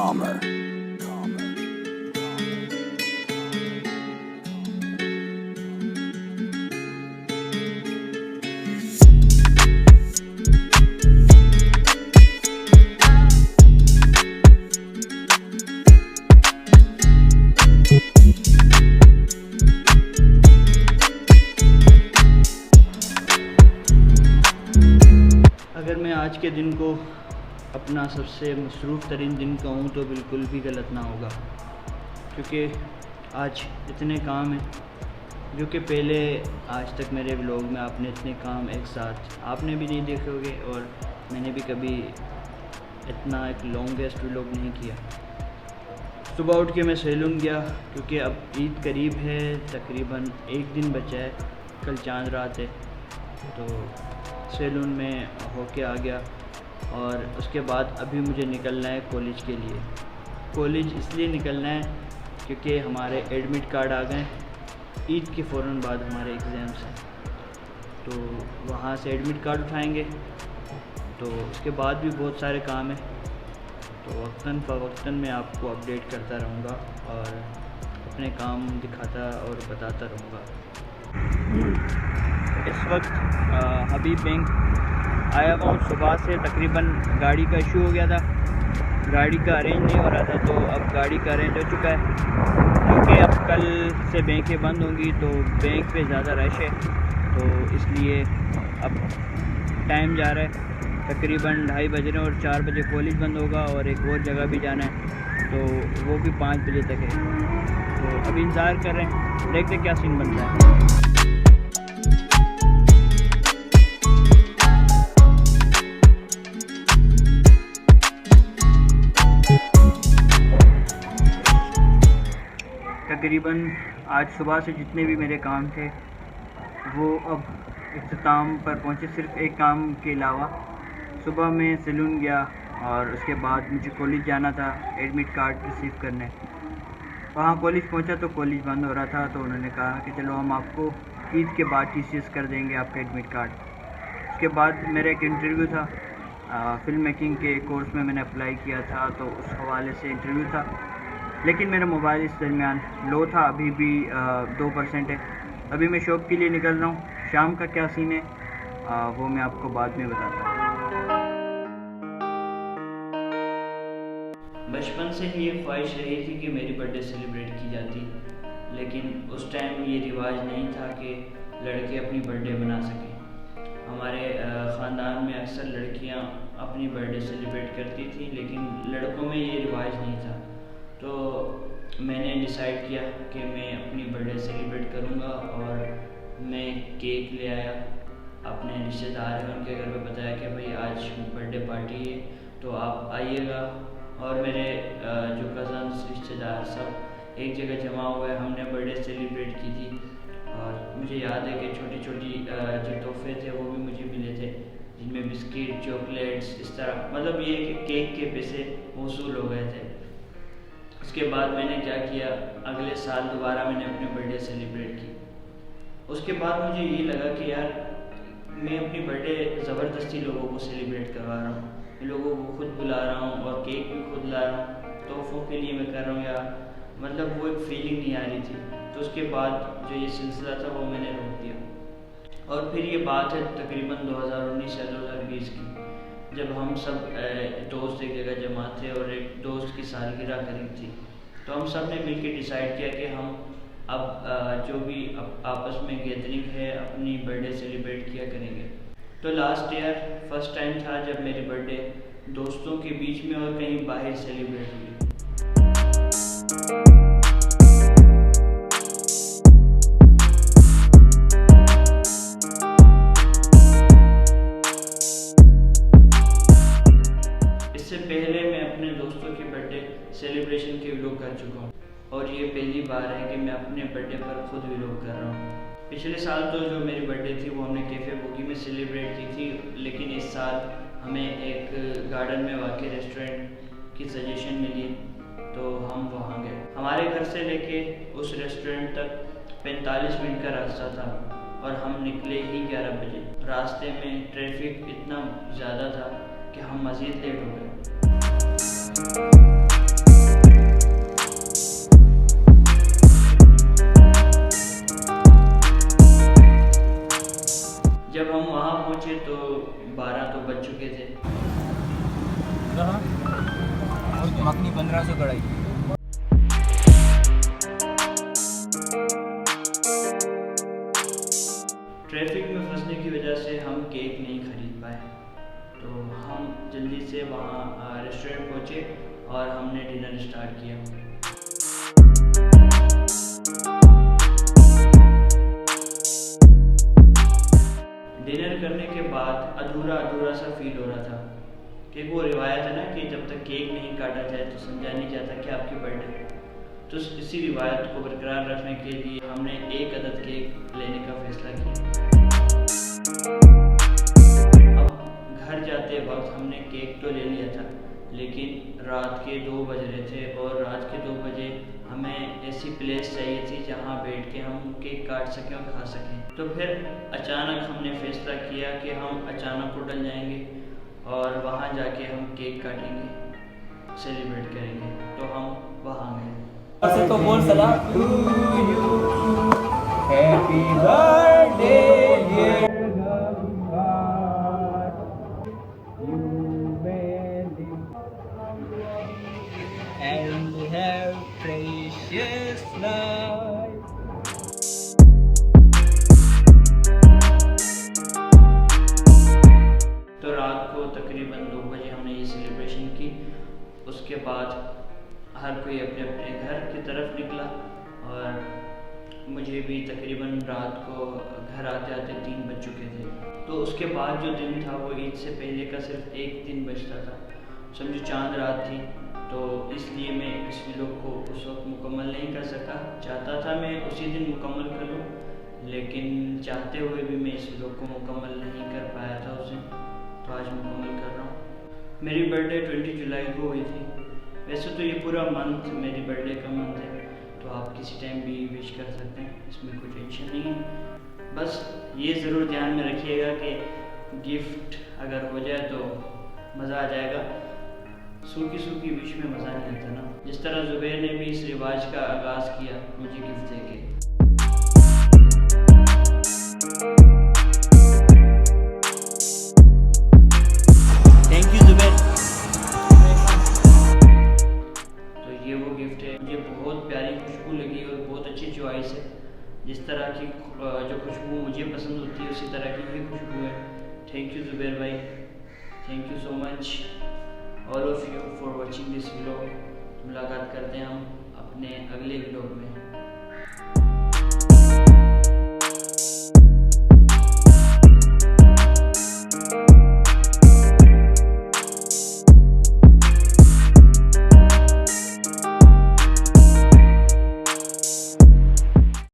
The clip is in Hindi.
calmer. अगर मैं आज के दिन को अपना सबसे मसरूफ़ तरीन दिन कहूँ तो बिल्कुल भी गलत ना होगा, क्योंकि आज इतने काम हैं जो कि पहले आज तक मेरे व्लॉग में आपने इतने काम एक साथ आपने भी नहीं देखे होंगे और मैंने भी कभी इतना एक लॉन्गेस्ट व्लॉग नहीं किया। सुबह उठ के मैं सैलून गया क्योंकि अब ईद करीब है, तकरीबन एक दिन बचा है, कल चांद रात है, तो सैलून में होके आ गया। और उसके बाद अभी मुझे निकलना है कॉलेज के लिए। कॉलेज इसलिए निकलना है क्योंकि हमारे एडमिट कार्ड आ गए, ईद के फ़ौरन बाद हमारे एग्ज़ाम्स हैं, तो वहाँ से एडमिट कार्ड उठाएंगे। तो उसके बाद भी बहुत सारे काम हैं, तो वक्तन फ़वक्तन मैं आपको अपडेट करता रहूँगा और अपने काम दिखाता और बताता रहूँगा। इस वक्त हबीब बैंक आया हुआ हूँ। सुबह से तकरीबन गाड़ी का इशू हो गया था, गाड़ी का अरेंज नहीं हो रहा था, तो अब गाड़ी का अरेंज हो चुका है क्योंकि अब कल से बैंकें बंद होंगी तो बैंक पे ज़्यादा रश है, तो इसलिए अब टाइम जा रहा है, तकरीबन 2:30 बज रहे हैं और 4 बजे कॉलेज बंद होगा और एक और जगह भी जाना है, तो वो भी 5 बजे तक है। तो अभी इंतज़ार कर रहे हैं, देखते क्या सीन बनता है। तकरीबन आज सुबह से जितने भी मेरे काम थे वो अब इख्तिताम पर पहुँचे, सिर्फ एक काम के अलावा। सुबह मैं सैलून गया और उसके बाद मुझे कॉलेज जाना था एडमिट कार्ड रिसीव करने। वहाँ कॉलेज पहुँचा तो कॉलेज बंद हो रहा था, तो उन्होंने कहा कि चलो हम आपको ईद के बाद टीसीएस कर देंगे आपका एडमिट कार्ड। उसके बाद मेरा एक इंटरव्यू था, फ़िल्म मेकिंग के कोर्स में मैंने अप्लाई किया था, तो उस हवाले से इंटरव्यू था, लेकिन मेरा मोबाइल इस दरमियान लो था, अभी भी 2% है। अभी मैं शॉप के लिए निकल रहा हूँ, शाम का क्या सीन है वो मैं आपको बाद में बताता हूँ। बचपन से ही ये ख्वाहिश रही थी कि मेरी बर्थडे सेलिब्रेट की जाती, लेकिन उस टाइम ये रिवाज नहीं था कि लड़के अपनी बर्थडे मना सकें। हमारे ख़ानदान में अक्सर लड़कियाँ अपनी बर्थडे सेलिब्रेट करती थी, लेकिन लड़कों में ये रिवाज नहीं था। तो मैंने डिसाइड किया कि मैं अपनी बर्थडे सेलिब्रेट करूँगा और मैं केक ले आया। अपने रिश्तेदार हैं उनके घर पे बताया कि भाई आज बर्थडे पार्टी है तो आप आइएगा, और मेरे जो कज़न्स रिश्तेदार सब एक जगह जमा हुए, हमने बर्थडे सेलिब्रेट की थी। और मुझे याद है कि छोटी छोटी जो तोहफे थे वो भी मुझे मिले थे, जिनमें बिस्किट, चॉकलेट्स, इस तरह, मतलब ये कि केक के पैसे वसूल हो गए थे। उसके बाद मैंने क्या किया, अगले साल दोबारा मैंने अपनी बर्थडे सेलिब्रेट की। उसके बाद मुझे ये लगा कि यार मैं अपनी बर्थडे ज़बरदस्ती लोगों को सेलिब्रेट करवा रहा हूँ, मैं लोगों को खुद बुला रहा हूँ और केक भी खुद ला रहा हूँ, तोहफ़ों के लिए मैं कर रहा हूँ यार, मतलब वो एक फीलिंग नहीं आ रही थी। तो उसके बाद जो ये सिलसिला था वो मैंने रोक दिया। और फिर ये बात है तकरीबन 2019 या 2020 की, जब हम सब दोस्त एक जगह जमा थे और एक दोस्त की सालगिरह करीब थी, तो हम सब ने मिलकर डिसाइड किया कि हम अब जो भी आपस में गैदरिंग है अपनी बर्थडे सेलिब्रेट किया करेंगे। तो लास्ट ईयर फर्स्ट टाइम था जब मेरी बर्थडे दोस्तों के बीच में और कहीं बाहर सेलिब्रेट हुई। इससे पहले मैं अपने दोस्तों की बर्थडे सेलिब्रेशन के व्लॉग कर चुका हूँ और ये पहली बार है कि मैं अपने बर्थडे पर खुद व्लॉग कर रहा हूँ। पिछले साल तो जो मेरी बर्थडे थी वो हमने कैफ़े बोगी में सेलिब्रेट की थी, लेकिन इस साल हमें एक गार्डन में वाक़ई रेस्टोरेंट की सजेशन मिली तो हम वहाँ गए। हमारे घर से लेके उस रेस्टोरेंट तक 45 मिनट का रास्ता था और हम निकले ही 11 बजे। रास्ते में ट्रैफिक इतना ज़्यादा था कि हम मज़ीद लेट हो गए। पहुँचे तो 12 तो बज चुके थे। मखनी 1500 कढ़ाई। ट्रैफिक में फंसने की वजह से हम केक नहीं खरीद पाए, तो हम जल्दी से वहाँ रेस्टोरेंट पहुँचे और हमने डिनर स्टार्ट किया। डिनर करने के बाद अधूरा अधूरा सा फील हो रहा था, कि वो रिवायत है ना कि जब तक केक नहीं काटा जाए तो समझा नहीं जाता कि आपकी बर्थडे। तो इसी रिवायत को बरकरार रखने के लिए हमने एक अदद केक लेने का फैसला किया। अब घर जाते वक्त हमने केक तो ले लिया था, लेकिन रात के 2 बज रहे थे और रात के 2 बजे हमें ऐसी प्लेस चाहिए थी जहां बैठ के हम केक काट सकें और खा सकें। तो फिर अचानक हमने फैसला किया कि हम अचानक उठल जाएंगे और वहां जाके हम केक काटेंगे, सेलिब्रेट करेंगे। तो हम वहां गए। ऐसे तो बोल सला to you, happy birthday dear Gangar, you may live and have precious life. तो रात को तकरीबन 2 बजे हमने ये सेलिब्रेशन की। उसके बाद हर कोई अपने अपने घर की तरफ निकला और मुझे भी तकरीबन रात को घर आते आते 3 बज चुके थे। तो उसके बाद जो दिन था वो ईद से पहले का सिर्फ 1 दिन बचता था, समझो चांद रात थी। तो इसलिए मैं इस व्लॉग को उस वक्त मुकम्मल नहीं कर सका। चाहता था मैं उसी दिन मुकम्मल कर लूँ, लेकिन चाहते हुए भी मैं इस व्लॉग को मुकम्मल नहीं कर पाया था उस दिन। तो आज मुकम्मल कर रहा हूँ। मेरी बर्थडे 20 जुलाई को हुई थी। वैसे तो ये पूरा मंथ मेरी बर्थडे का मंथ है, तो आप किसी टाइम भी विश कर सकते हैं, इसमें कोई टेंशन नहीं है। बस ये ज़रूर ध्यान में रखिएगा कि गिफ्ट अगर हो जाए तो मज़ा आ जाएगा। सूखी सूखी विश में मज़ा नहीं आता ना। जिस तरह ज़ुबैर ने भी इस रिवाज का आगाज़ किया मुझे गिफ्ट देके। Thank you Zubair. तो ये वो गिफ्ट है, मुझे बहुत प्यारी खुशबू लगी और बहुत अच्छी चॉइस है। जिस तरह की जो खुशबू मुझे पसंद होती है उसी तरह की ही खुशबू है। थैंक यू ज़ुबैर भाई, thank you so much all of you for watching this vlog. मुलाकात करते हैं हम अपने अगले व्लॉग में।